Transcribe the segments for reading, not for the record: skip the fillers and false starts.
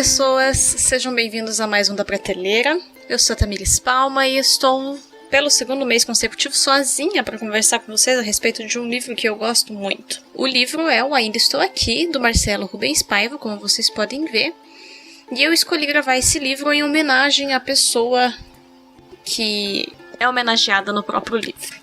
pessoas, sejam bem-vindos a mais um da Prateleira. Eu sou a Tamires Palma e estou pelo segundo mês consecutivo sozinha para conversar com vocês a respeito de um livro que eu gosto muito. O livro é o Ainda Estou Aqui, do Marcelo Rubens Paiva, como vocês podem ver. E eu escolhi gravar esse livro em homenagem à pessoa que é homenageada no próprio livro.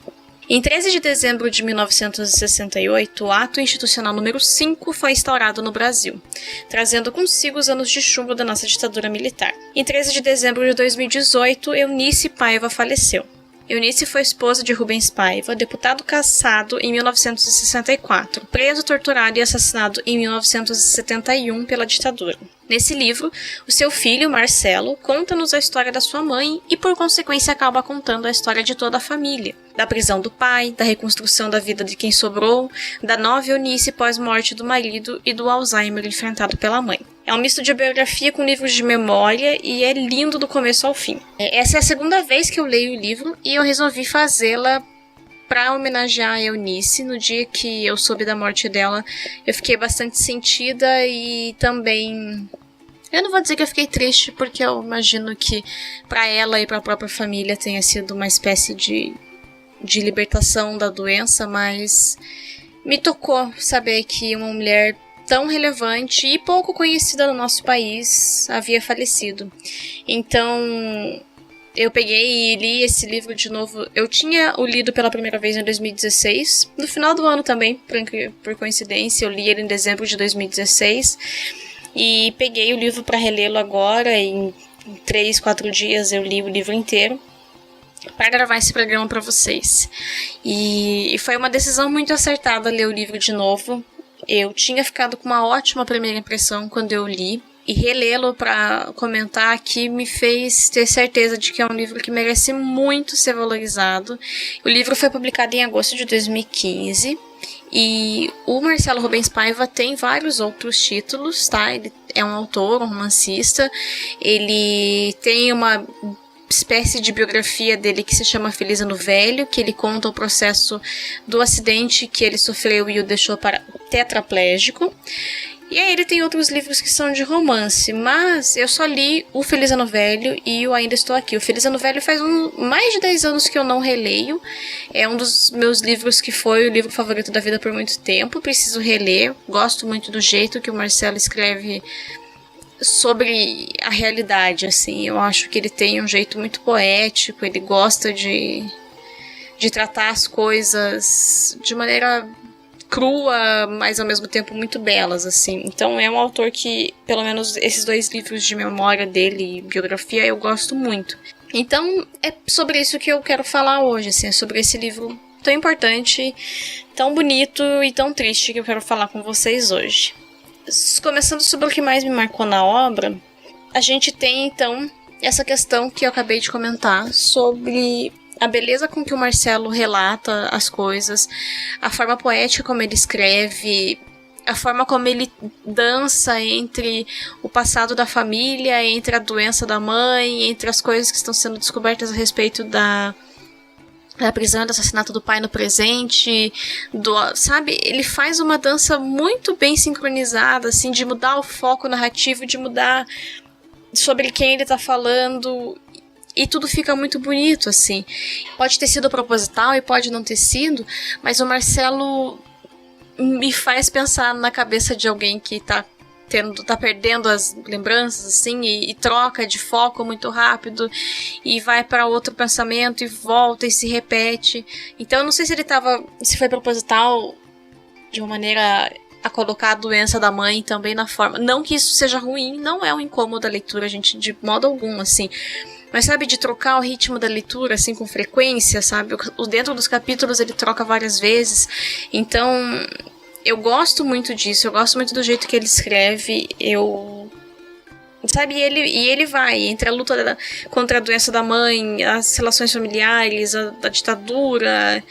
Em 13 de dezembro de 1968, o Ato Institucional número 5 foi instaurado no Brasil, trazendo consigo os anos de chumbo da nossa ditadura militar. Em 13 de dezembro de 2018, Eunice Paiva faleceu. Eunice foi esposa de Rubens Paiva, deputado cassado em 1964, preso, torturado e assassinado em 1971 pela ditadura. Nesse livro, o seu filho, Marcelo, conta-nos a história da sua mãe e, por consequência, acaba contando a história de toda a família. Da prisão do pai, da reconstrução da vida de quem sobrou, da nova Eunice pós-morte do marido e do Alzheimer enfrentado pela mãe. É um misto de biografia com livros de memória e é lindo do começo ao fim. Essa é a segunda vez que eu leio o livro e eu resolvi fazê-la para homenagear a Eunice. No dia que eu soube da morte dela, eu fiquei bastante sentida e também... Eu não vou dizer que eu fiquei triste, porque eu imagino que para ela e para a própria família tenha sido uma espécie de libertação da doença, mas me tocou saber que uma mulher tão relevante e pouco conhecida no nosso país havia falecido. Então, eu peguei e li esse livro de novo. Eu tinha o lido pela primeira vez em 2016, no final do ano também, por coincidência, eu li ele em dezembro de 2016, e peguei o livro para relê-lo agora. Em 3, 4 dias eu li o livro inteiro para gravar esse programa para vocês. E foi uma decisão muito acertada ler o livro de novo. Eu tinha ficado com uma ótima primeira impressão quando eu li, e relê-lo para comentar aqui me fez ter certeza de que é um livro que merece muito ser valorizado. O livro foi publicado em agosto de 2015 e o Marcelo Rubens Paiva tem vários outros títulos, tá? Ele é um autor, um romancista, ele tem uma espécie de biografia dele que se chama Feliz Ano Velho, que ele conta o processo do acidente que ele sofreu e o deixou tetraplégico. E aí ele tem outros livros que são de romance, mas eu só li o Feliz Ano Velho e o Ainda Estou Aqui. O Feliz Ano Velho faz mais de 10 anos que eu não releio. É um dos meus livros que foi o livro favorito da vida por muito tempo. Preciso reler. Gosto muito do jeito que o Marcelo escreve sobre a realidade, assim. Eu acho que ele tem um jeito muito poético, ele gosta de tratar as coisas de maneira crua, mas ao mesmo tempo muito belas, assim. Então é um autor que, pelo menos esses 2 livros de memória dele e biografia, eu gosto muito. Então é sobre isso que eu quero falar hoje, assim, é sobre esse livro tão importante, tão bonito e tão triste que eu quero falar com vocês hoje. Começando sobre o que mais me marcou na obra, a gente tem então essa questão que eu acabei de comentar sobre a beleza com que o Marcelo relata as coisas, a forma poética como ele escreve, a forma como ele dança entre o passado da família, entre a doença da mãe, entre as coisas que estão sendo descobertas a respeito da prisão e do assassinato do pai no presente, sabe? Ele faz uma dança muito bem sincronizada, assim, de mudar o foco narrativo, de mudar sobre quem ele tá falando, e tudo fica muito bonito, assim. Pode ter sido proposital e pode não ter sido, mas o Marcelo me faz pensar na cabeça de alguém que tá perdendo as lembranças, assim, e troca de foco muito rápido, e vai para outro pensamento, e volta, e se repete. Então eu não sei se foi proposital de uma maneira a colocar a doença da mãe também na forma. Não que isso seja ruim, não é um incômodo da leitura, gente, de modo algum, assim. Mas sabe, de trocar o ritmo da leitura, assim, com frequência, sabe? Dentro dos capítulos ele troca várias vezes. Então, eu gosto muito disso, eu gosto muito do jeito que ele escreve, sabe, e ele vai entre a luta contra a doença da mãe, as relações familiares, a ditadura.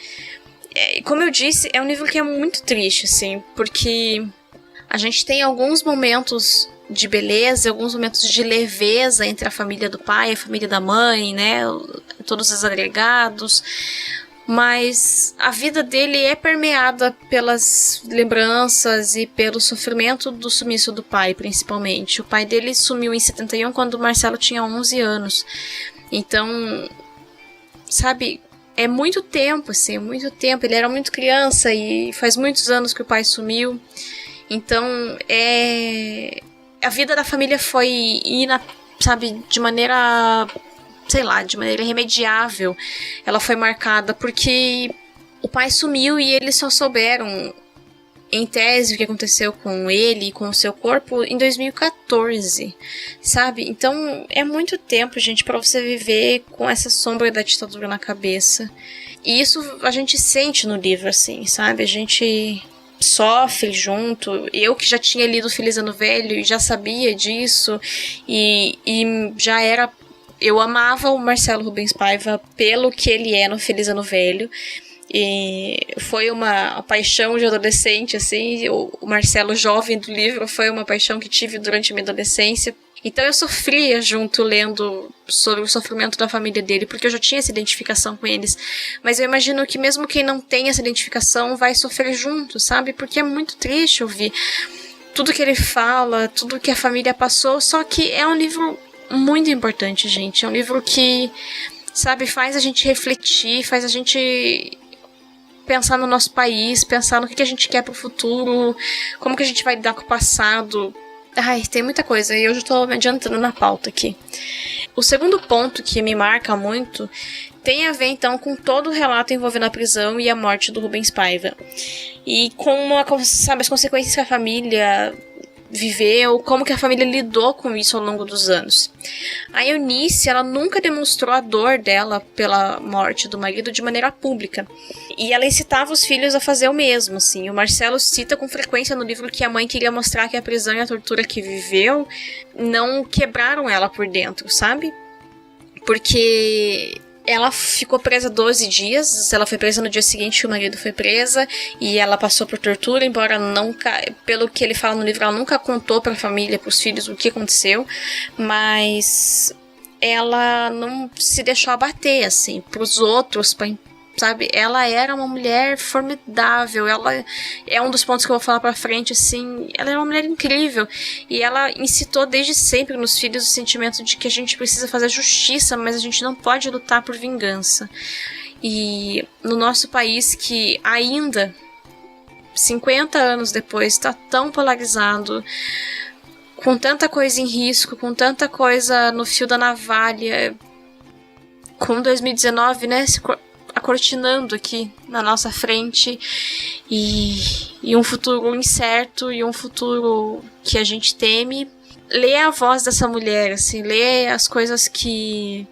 Como eu disse, é um livro que é muito triste, assim, porque a gente tem alguns momentos de beleza, alguns momentos de leveza entre a família do pai e a família da mãe, né, todos os agregados, mas a vida dele é permeada pelas lembranças e pelo sofrimento do sumiço do pai, principalmente. O pai dele sumiu em 71, quando o Marcelo tinha 11 anos. Então, sabe, é muito tempo, assim, muito tempo. Ele era muito criança e faz muitos anos que o pai sumiu. Então, a vida da família foi sabe, de maneira, sei lá, de maneira irremediável. Ela foi marcada porque o pai sumiu e eles só souberam, em tese, o que aconteceu com ele e com o seu corpo em 2014, sabe? Então, é muito tempo, gente, pra você viver com essa sombra da ditadura na cabeça. E isso a gente sente no livro, assim, sabe? A gente sofre junto. Eu que já tinha lido Feliz Ano Velho e já sabia disso, e já era... Eu amava o Marcelo Rubens Paiva pelo que ele é no Feliz Ano Velho. E foi uma paixão de adolescente, assim. O Marcelo jovem do livro foi uma paixão que tive durante a minha adolescência. Então eu sofria junto, lendo sobre o sofrimento da família dele, porque eu já tinha essa identificação com eles. Mas eu imagino que mesmo quem não tem essa identificação vai sofrer junto, sabe? Porque é muito triste ouvir tudo que ele fala, tudo que a família passou. Só que é um livro muito importante, gente. É um livro que, sabe, faz a gente refletir, faz a gente pensar no nosso país, pensar no que a gente quer pro futuro, como que a gente vai lidar com o passado. Ai, tem muita coisa e eu já tô me adiantando na pauta aqui. O segundo ponto que me marca muito tem a ver, então, com todo o relato envolvendo a prisão e a morte do Rubens Paiva. E com sabe, as consequências que a família viveu, como que a família lidou com isso ao longo dos anos. A Eunice, ela nunca demonstrou a dor dela pela morte do marido de maneira pública. E ela incitava os filhos a fazer o mesmo, assim. O Marcelo cita com frequência no livro que a mãe queria mostrar que a prisão e a tortura que viveu não quebraram ela por dentro, sabe? Porque ela ficou presa 12 dias, ela foi presa no dia seguinte que o marido foi presa, e ela passou por tortura, embora nunca, pelo que ele fala no livro, ela nunca contou pra família, pros filhos, o que aconteceu, mas ela não se deixou abater, assim, pros outros, sabe, ela era uma mulher formidável, ela é um dos pontos que eu vou falar pra frente, assim, ela é uma mulher incrível, e ela incitou desde sempre nos filhos o sentimento de que a gente precisa fazer justiça, mas a gente não pode lutar por vingança. E no nosso país, que ainda 50 anos depois está tão polarizado, com tanta coisa em risco, com tanta coisa no fio da navalha, com 2019, né, acortinando aqui na nossa frente, e um futuro incerto, e um futuro que a gente teme. Lê a voz dessa mulher, assim, lê as coisas que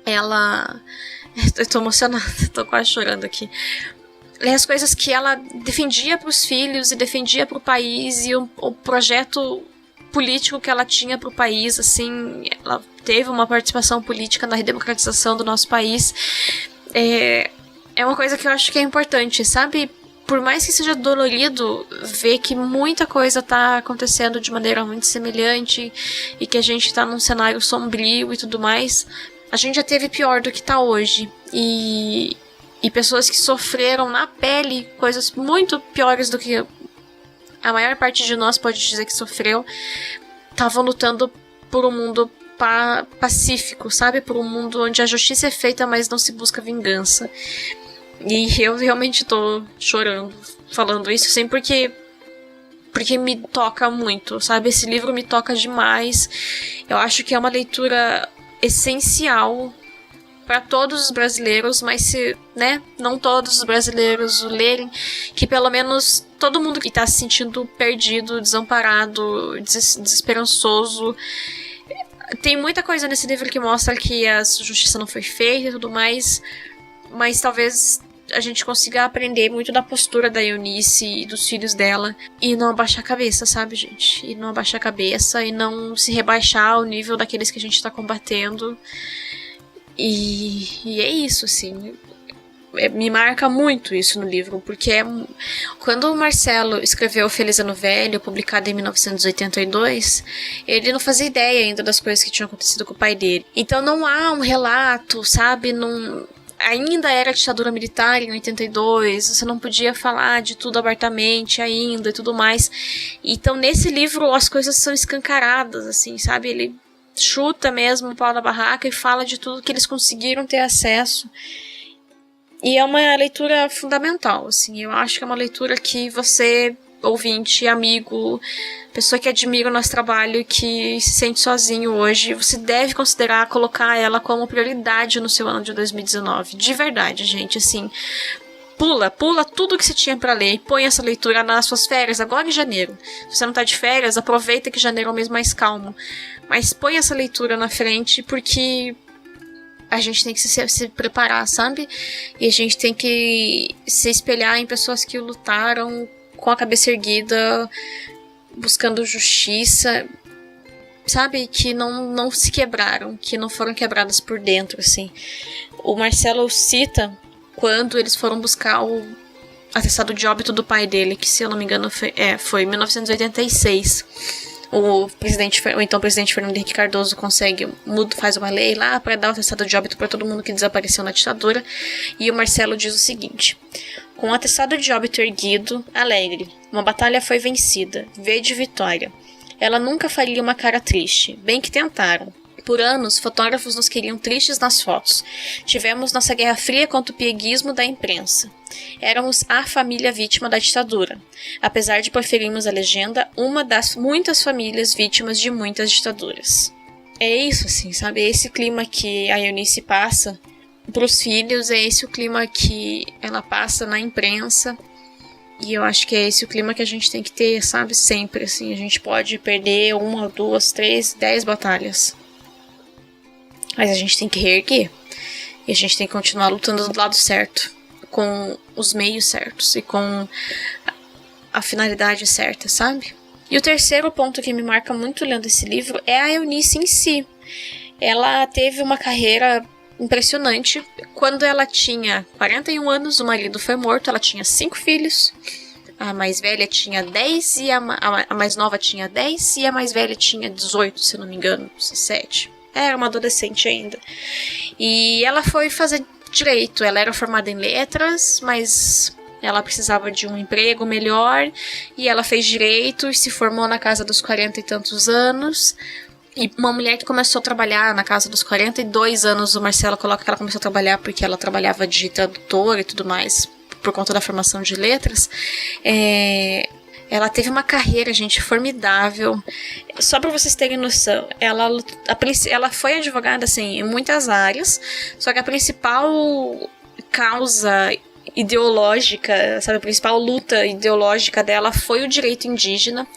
ela... Eu tô emocionada, tô quase chorando aqui. Lê as coisas que ela defendia pros filhos e defendia pro país, e o projeto político que ela tinha pro país, assim, ela teve uma participação política na redemocratização do nosso país. É uma coisa que eu acho que é importante, sabe? Por mais que seja dolorido ver que muita coisa tá acontecendo de maneira muito semelhante e que a gente tá num cenário sombrio e tudo mais, a gente já teve pior do que tá hoje. E pessoas que sofreram na pele coisas muito piores do que a maior parte de nós pode dizer que sofreu, estavam lutando por um mundo pacífico, sabe? Por um mundo onde a justiça é feita, mas não se busca vingança. E eu realmente tô chorando falando isso, assim, porque me toca muito, sabe? Esse livro me toca demais. Eu acho que é uma leitura essencial para todos os brasileiros, mas se, né, não todos os brasileiros o lerem, que pelo menos todo mundo que tá se sentindo perdido, desamparado, desesperançoso. Tem muita coisa nesse livro que mostra que a justiça não foi feita e tudo mais, mas talvez a gente consiga aprender muito da postura da Eunice e dos filhos dela e não abaixar a cabeça, sabe, gente? E não abaixar a cabeça e não se rebaixar ao nível daqueles que a gente tá combatendo. E é isso, assim. Me marca muito isso no livro, porque quando o Marcelo escreveu Feliz Ano Velho, publicado em 1982, ele não fazia ideia ainda das coisas que tinham acontecido com o pai dele. Então não há um relato, sabe? ainda era ditadura militar em 82, você não podia falar de tudo abertamente ainda e tudo mais. Então nesse livro as coisas são escancaradas, assim, sabe? Ele chuta mesmo o pau da barraca e fala de tudo que eles conseguiram ter acesso. E é uma leitura fundamental, assim, eu acho que é uma leitura que você, ouvinte, amigo, pessoa que admira o nosso trabalho e que se sente sozinho hoje, você deve considerar colocar ela como prioridade no seu ano de 2019. De verdade, gente, assim, pula tudo que você tinha pra ler e põe essa leitura nas suas férias, agora em janeiro. Se você não tá de férias, aproveita que janeiro é o mês mais calmo. Mas põe essa leitura na frente, porque a gente tem que se preparar, sabe? E a gente tem que se espelhar em pessoas que lutaram com a cabeça erguida, buscando justiça, sabe? Que não se quebraram, que não foram quebradas por dentro, assim. O Marcelo cita quando eles foram buscar o atestado de óbito do pai dele, que, se eu não me engano, foi em 1986. O então presidente Fernando Henrique Cardoso faz uma lei lá para dar o atestado de óbito para todo mundo que desapareceu na ditadura. E o Marcelo diz o seguinte: com o atestado de óbito erguido, alegre, uma batalha foi vencida, vede vitória. Ela nunca faria uma cara triste, bem que tentaram. Por anos, fotógrafos nos queriam tristes nas fotos. Tivemos nossa guerra fria contra o pieguismo da imprensa. Éramos a família vítima da ditadura, apesar de preferirmos a legenda, uma das muitas famílias vítimas de muitas ditaduras. É isso, assim, sabe? É esse clima que a Eunice passa pros filhos, é esse o clima que ela passa na imprensa. E eu acho que é esse o clima que a gente tem que ter, sabe? Sempre, assim. A gente pode perder 1, 2, 3, 10 batalhas. Mas a gente tem que reerguer. E a gente tem que continuar lutando do lado certo. Com os meios certos. E com a finalidade certa, sabe? E o terceiro ponto que me marca muito lendo esse livro é a Eunice em si. Ela teve uma carreira impressionante. Quando ela tinha 41 anos, o marido foi morto. Ela tinha 5 filhos. A mais velha tinha 10 e a mais nova tinha 10 e a mais velha tinha 18, se eu não me engano, 17. Era uma adolescente ainda. E ela foi fazer direito. Ela era formada em letras, mas ela precisava de um emprego melhor. E ela fez direito e se formou na casa dos 40 e tantos anos. E uma mulher que começou a trabalhar na casa dos 42 anos, o Marcelo coloca que ela começou a trabalhar porque ela trabalhava de tradutora e tudo mais, por conta da formação de letras. Ela teve uma carreira, gente, formidável. Só pra vocês terem noção, ela foi advogada, assim, em muitas áreas, só que a principal causa ideológica, sabe, a principal luta ideológica dela foi o direito indígena.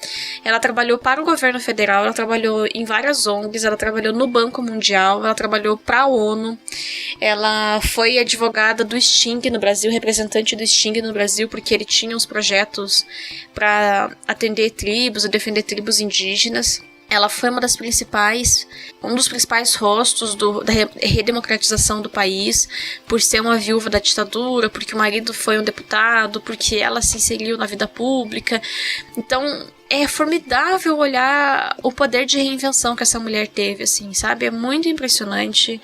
Ela trabalhou para o governo federal, ela trabalhou em várias ONGs, ela trabalhou no Banco Mundial, ela trabalhou para a ONU, ela foi advogada do Sting no Brasil, representante do Sting no Brasil, porque ele tinha uns projetos para atender tribos e defender tribos indígenas. Ela foi um dos principais rostos da redemocratização do país, por ser uma viúva da ditadura, porque o marido foi um deputado, porque ela se inseriu na vida pública. Então, é formidável olhar o poder de reinvenção que essa mulher teve, assim, sabe? É muito impressionante,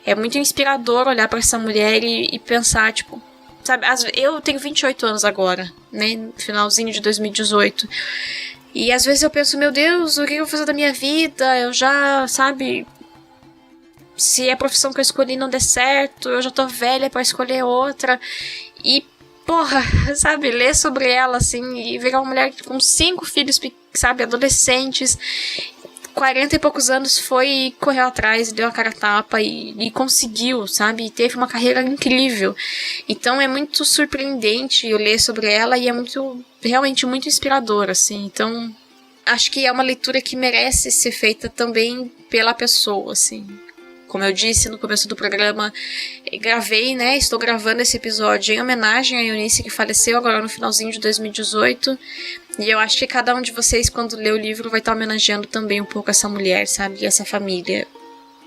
é muito inspirador olhar para essa mulher e pensar, tipo, sabe? Eu tenho 28 anos agora, né? No finalzinho de 2018. E às vezes eu penso, meu Deus, o que eu vou fazer da minha vida? Eu já, sabe, se a profissão que eu escolhi não der certo, eu já tô velha pra escolher outra. E, porra, sabe, ler sobre ela, assim, e ver uma mulher com 5 filhos, sabe, adolescentes, 40 e poucos anos, foi correr atrás, deu a cara a tapa e conseguiu, sabe, e teve uma carreira incrível. Então é muito surpreendente eu ler sobre ela e é realmente muito inspirador, assim. Então acho que é uma leitura que merece ser feita também pela pessoa, assim. Como eu disse no começo do programa, gravei, né, estou gravando esse episódio em homenagem a Eunice, que faleceu agora no finalzinho de 2018, e eu acho que cada um de vocês, quando lê o livro, vai estar homenageando também um pouco essa mulher, sabe, e essa família,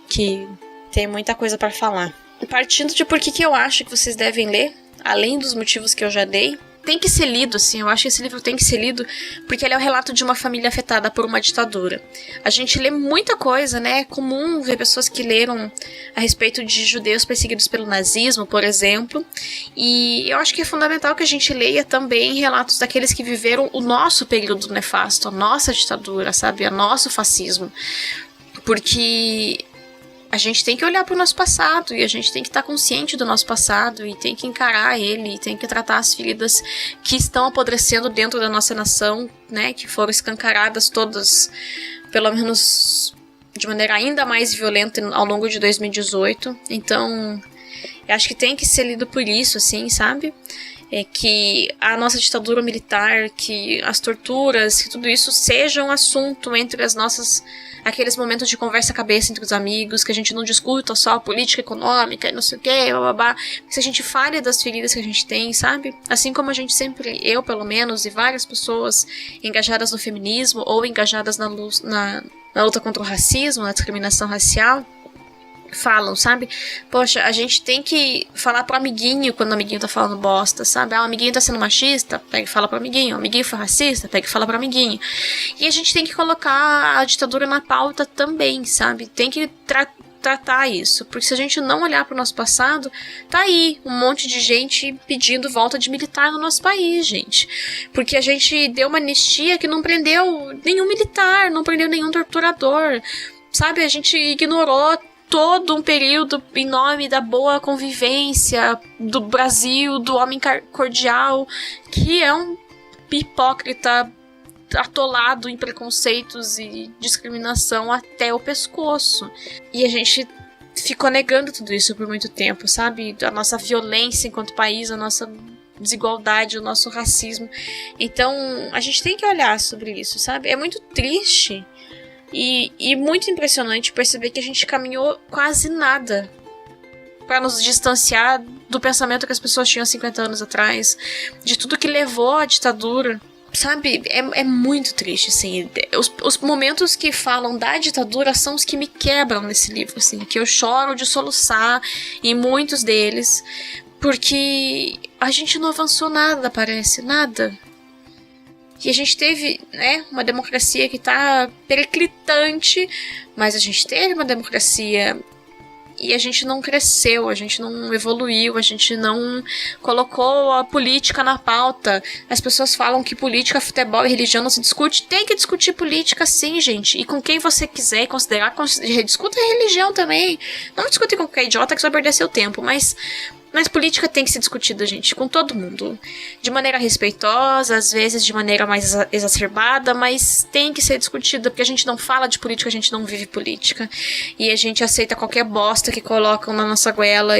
que tem muita coisa para falar. Partindo de por que eu acho que vocês devem ler, além dos motivos que eu já dei, tem que ser lido, assim, eu acho que esse livro tem que ser lido, porque ele é o relato de uma família afetada por uma ditadura. A gente lê muita coisa, né? É comum ver pessoas que leram a respeito de judeus perseguidos pelo nazismo, por exemplo, e eu acho que é fundamental que a gente leia também relatos daqueles que viveram o nosso período nefasto, a nossa ditadura, sabe? O nosso fascismo. Porque a gente tem que olhar para o nosso passado e a gente tem que estar consciente do nosso passado e tem que encarar ele e tem que tratar as feridas que estão apodrecendo dentro da nossa nação, né, que foram escancaradas todas, pelo menos de maneira ainda mais violenta ao longo de 2018. Então, eu acho que tem que ser lido por isso, assim, sabe? Que a nossa ditadura militar, que as torturas, que tudo isso seja um assunto entre aqueles momentos de conversa cabeça entre os amigos, que a gente não discuta só a política econômica e não sei o que, bababá, que a gente fale das feridas que a gente tem, sabe? Assim como a gente sempre, eu pelo menos, e várias pessoas engajadas no feminismo ou engajadas na luta contra o racismo, na discriminação racial, falam, sabe? Poxa, a gente tem que falar pro amiguinho quando o amiguinho tá falando bosta, sabe? O amiguinho tá sendo machista, pega e fala pro amiguinho. O amiguinho foi racista, pega e fala pro amiguinho. E a gente tem que colocar a ditadura na pauta também, sabe? Tem que tratar isso, porque se a gente não olhar pro nosso passado, tá aí um monte de gente pedindo volta de militar no nosso país, gente. Porque a gente deu uma anistia que não prendeu nenhum militar, não prendeu nenhum torturador, sabe? A gente ignorou todo um período em nome da boa convivência do Brasil, do homem cordial, que é um hipócrita atolado em preconceitos e discriminação até o pescoço. E a gente ficou negando tudo isso por muito tempo, sabe? A nossa violência enquanto país, a nossa desigualdade, o nosso racismo. Então, a gente tem que olhar sobre isso, sabe? É muito triste e muito impressionante perceber que a gente caminhou quase nada para nos distanciar do pensamento que as pessoas tinham 50 anos atrás, de tudo que levou à ditadura, sabe? É muito triste, assim. Os momentos que falam da ditadura são os que me quebram nesse livro, assim, que eu choro de soluçar em muitos deles, porque a gente não avançou nada, parece, nada. E a gente teve, né, uma democracia que tá periclitante, mas a gente teve uma democracia e a gente não cresceu, a gente não evoluiu, a gente não colocou a política na pauta. As pessoas falam que política, futebol e religião não se discute. Tem que discutir política sim, gente. E com quem você quiser considerar, discuta a religião também. Não discute com qualquer idiota que você vai perder seu tempo, mas política tem que ser discutida, gente, com todo mundo. De maneira respeitosa, às vezes de maneira mais exacerbada, mas tem que ser discutida, porque a gente não fala de política, a gente não vive política. E a gente aceita qualquer bosta que colocam na nossa goela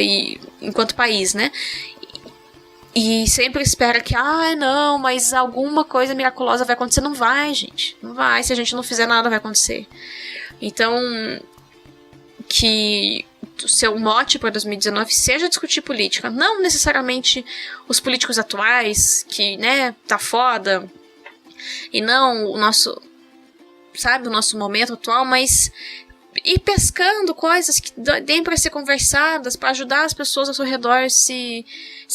enquanto país, né? E sempre espera que, não, mas alguma coisa miraculosa vai acontecer. Não vai, gente. Não vai. Se a gente não fizer nada, vai acontecer. Então, que o seu mote para 2019 seja discutir política, não necessariamente os políticos atuais, que, né, tá foda, e não o nosso, sabe, o nosso momento atual, mas ir pescando coisas que deem para ser conversadas, para ajudar as pessoas ao seu redor se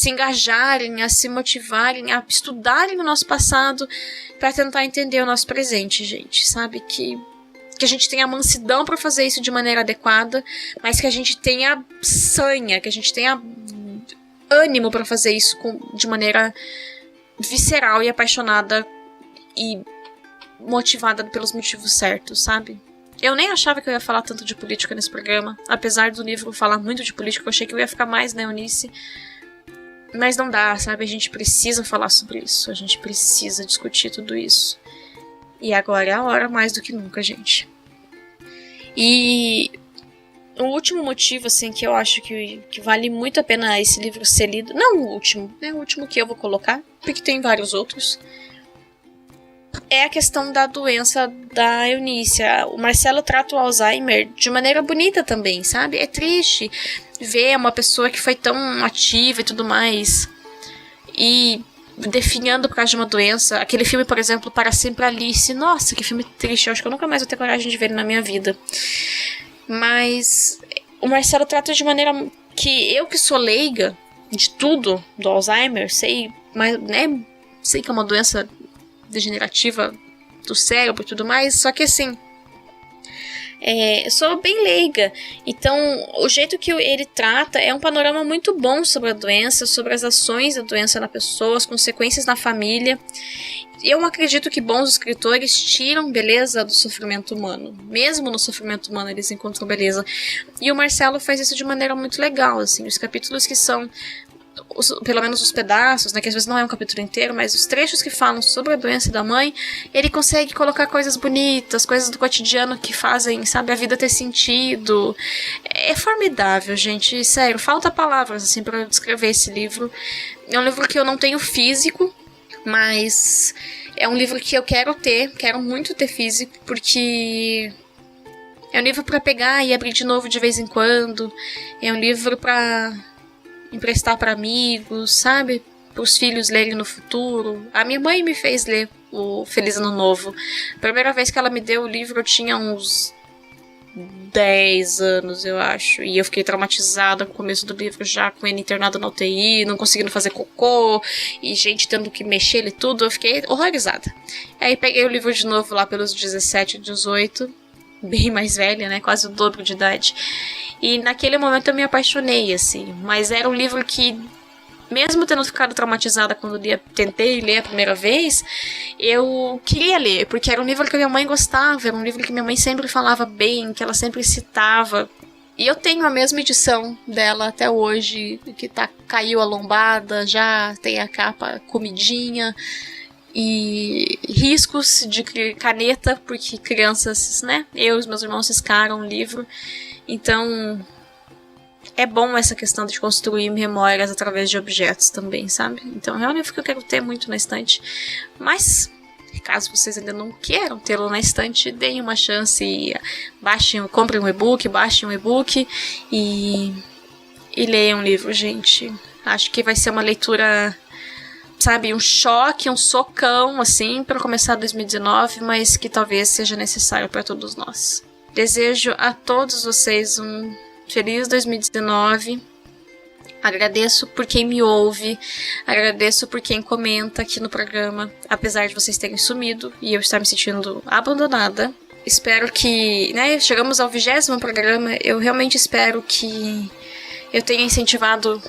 engajarem, a se motivarem, a estudarem o nosso passado, para tentar entender o nosso presente, gente, sabe, que a gente tenha mansidão para fazer isso de maneira adequada, mas que a gente tenha sanha, que a gente tenha ânimo para fazer isso de maneira visceral e apaixonada e motivada pelos motivos certos, sabe? Eu nem achava que eu ia falar tanto de política nesse programa, apesar do livro falar muito de política, eu achei que eu ia ficar mais na Eunice, mas não dá, sabe? A gente precisa falar sobre isso, a gente precisa discutir tudo isso. E agora é a hora mais do que nunca, gente. E o último motivo, assim, que eu acho que vale muito a pena esse livro ser lido, não o último, é o último que eu vou colocar, porque tem vários outros, é a questão da doença da Eunice. O Marcelo trata o Alzheimer de maneira bonita também, sabe? É triste ver uma pessoa que foi tão ativa e tudo mais, e definhando por causa de uma doença. Aquele filme, por exemplo, Para Sempre Alice. Nossa, que filme triste. Eu acho que eu nunca mais vou ter coragem de ver ele na minha vida. Mas o Marcelo trata de maneira que eu, que sou leiga, de tudo do Alzheimer, sei, mas, né, sei que é uma doença degenerativa do cérebro e tudo mais, só que assim, eu sou bem leiga, então o jeito que ele trata é um panorama muito bom sobre a doença, sobre as ações da doença na pessoa, as consequências na família. Eu acredito que bons escritores tiram beleza do sofrimento humano. Mesmo no sofrimento humano eles encontram beleza. E o Marcelo faz isso de maneira muito legal, assim. Os capítulos que são, pelo menos os pedaços, né, que às vezes não é um capítulo inteiro, mas os trechos que falam sobre a doença da mãe, ele consegue colocar coisas bonitas, coisas do cotidiano que fazem, sabe, a vida ter sentido. É formidável, gente. Sério, falta palavras, assim, pra descrever esse livro. É um livro que eu não tenho físico, mas é um livro que eu quero muito ter físico, porque é um livro pra pegar e abrir de novo de vez em quando. É um livro pra emprestar para amigos, sabe? Para os filhos lerem no futuro. A minha mãe me fez ler o Feliz Ano Novo. A primeira vez que ela me deu o livro eu tinha uns 10 anos, eu acho. E eu fiquei traumatizada com o começo do livro, já com ele internado na UTI, não conseguindo fazer cocô, e gente tendo que mexer ele tudo. Eu fiquei horrorizada. Aí peguei o livro de novo lá pelos 17, 18, bem mais velha, né? Quase o dobro de idade. E naquele momento eu me apaixonei, assim. Mas era um livro que, mesmo tendo ficado traumatizada quando tentei ler a primeira vez, eu queria ler, porque era um livro que a minha mãe gostava, era um livro que minha mãe sempre falava bem, que ela sempre citava. E eu tenho a mesma edição dela até hoje, que caiu a lombada, já tem a capa comidinha e riscos de caneta, porque crianças, né, eu e os meus irmãos riscaram o livro. Então é bom essa questão de construir memórias através de objetos também, sabe? Então é um livro que eu quero ter muito na estante. Mas, caso vocês ainda não queiram tê-lo na estante, deem uma chance e comprem um e-book, baixem um e-book e leiam um livro, gente. Acho que vai ser uma leitura, sabe, um choque, um socão, assim, para começar 2019, mas que talvez seja necessário para todos nós. Desejo a todos vocês um feliz 2019. Agradeço por quem me ouve, agradeço por quem comenta aqui no programa, apesar de vocês terem sumido e eu estar me sentindo abandonada. Espero que, né, chegamos ao 20º programa, eu realmente espero que eu tenha incentivado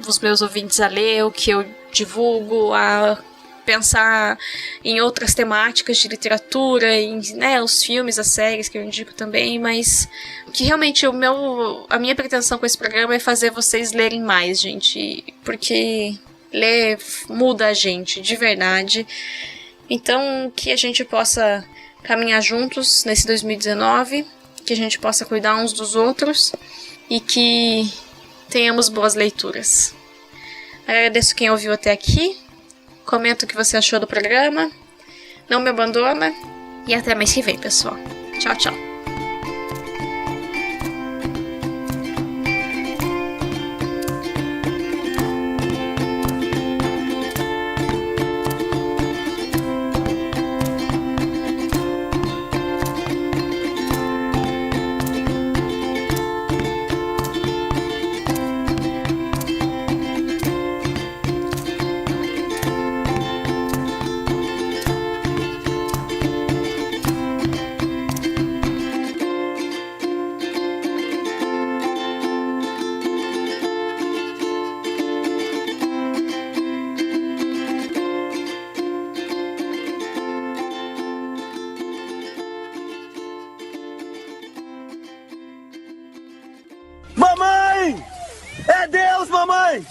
os meus ouvintes a ler o que eu divulgo, a pensar em outras temáticas de literatura, em, né, os filmes, as séries que eu indico também, mas que realmente a minha pretensão com esse programa é fazer vocês lerem mais, gente, porque ler muda a gente, de verdade. Então, que a gente possa caminhar juntos nesse 2019, que a gente possa cuidar uns dos outros e que tenhamos boas leituras. Agradeço quem ouviu até aqui. Comenta o que você achou do programa. Não me abandona. E até mês que vem, pessoal. Tchau, tchau. Mamãe! É Deus, mamãe!